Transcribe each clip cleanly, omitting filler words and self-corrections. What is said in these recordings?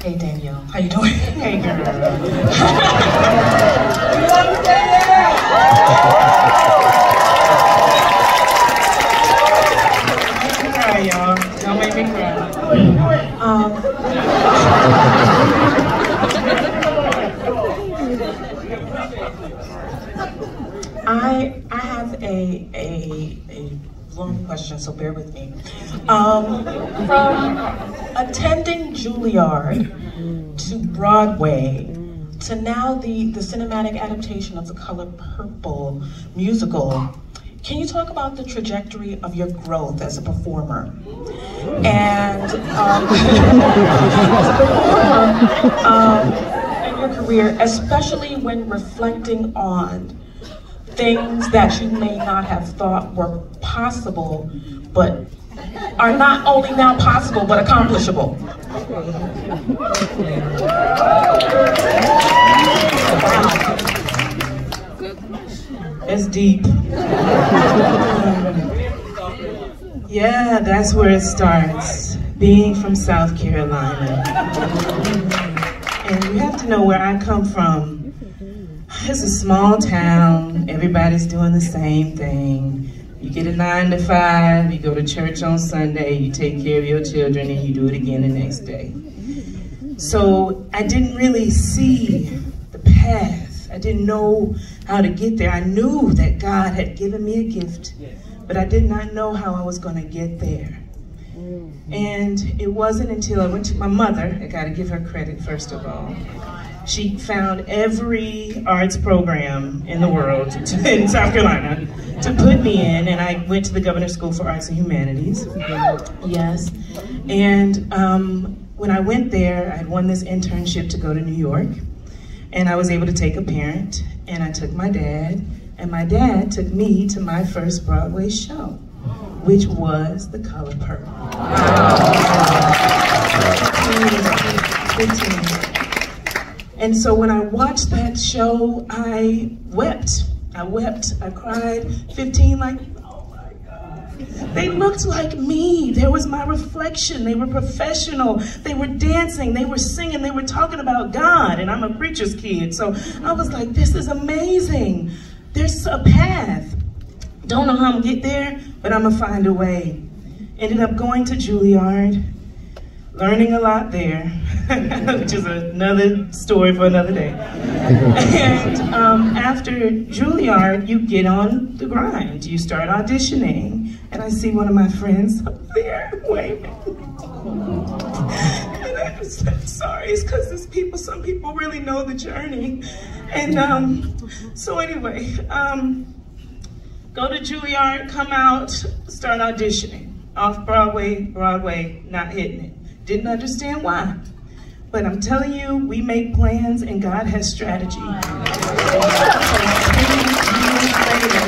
Hey Danielle, how you doing? Hey girl. Make me cry, y'all. Don't make me cry. I have a long question, so bear with me. From attending Juilliard to Broadway to now the cinematic adaptation of The Color Purple musical, can you talk about the trajectory of your growth as a performer? And in your career, especially when reflecting on things that you may not have thought were possible, but are not only now possible, but accomplishable. It's deep. Yeah, that's where it starts. Being from South Carolina. And you have to know where I come from. It's a small town, everybody's doing the same thing. You get a 9 to 5, you go to church on Sunday, you take care of your children, and you do it again the next day. So I didn't really see the path. I didn't know how to get there. I knew that God had given me a gift, but I did not know how I was going to get there. And it wasn't until I went to my mother, I got to give her credit first of all. She found every arts program in the world in South Carolina to put me in, and I went to the Governor's School for Arts and Humanities. Yes. And when I went there, I had won this internship to go to New York, and I was able to take a parent, and I took my dad, and my dad took me to my first Broadway show, which was The Color Purple. 15. And so when I watched that show, I wept. I cried. 15, like, oh my God. They looked like me. There was my reflection. They were professional. They were dancing. They were singing. They were talking about God. And I'm a preacher's kid. So I was like, this is amazing. There's a path. Don't know how I'm gonna get there, but I'm gonna find a way. Ended up going to Juilliard, learning a lot there, which is another story for another day. And after Juilliard, you get on the grind. You start auditioning, and I see one of my friends up there waving. And I just said, sorry, it's because there's people, some people really know the journey. And so anyway, go to Juilliard, come out, start auditioning. Off Broadway, not hitting it. Didn't understand why. But I'm telling you, we make plans and God has strategy. 10 years later,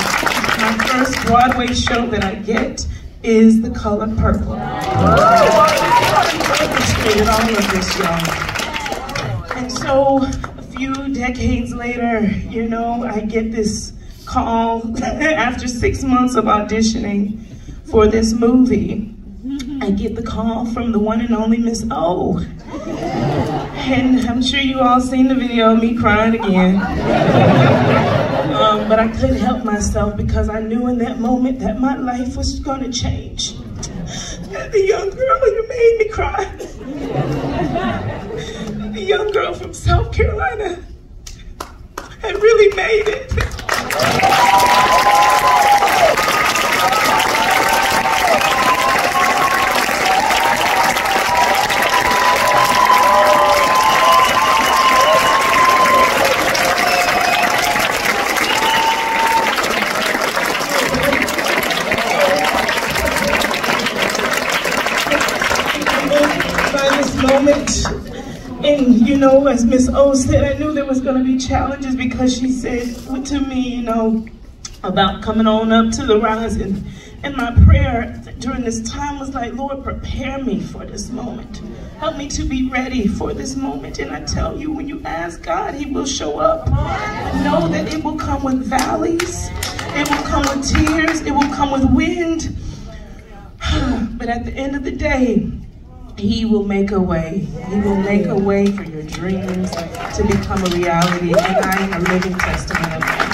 my first Broadway show that I get is The Color Purple. Orchestrated all of this, y'all. And so, a few decades later, you know, I get this call after 6 months of auditioning for this movie. I get the call from the one and only Miss O. And I'm sure you all seen the video of me crying again. But I couldn't help myself because I knew in that moment that my life was gonna change. The young girl who made me cry. The young girl from South Carolina had really made it. And you know, as Miss O said, I knew there was going to be challenges because she said to me, you know, about coming on up to the rise. And my prayer during this time was like, Lord, prepare me for this moment. Help me to be ready for this moment. And I tell you, when you ask God, He will show up. Know that it will come with valleys. It will come with tears. It will come with wind. But at the end of the day, He will make a way. He will make a way for your dreams to become a reality, and I am a living testament of that.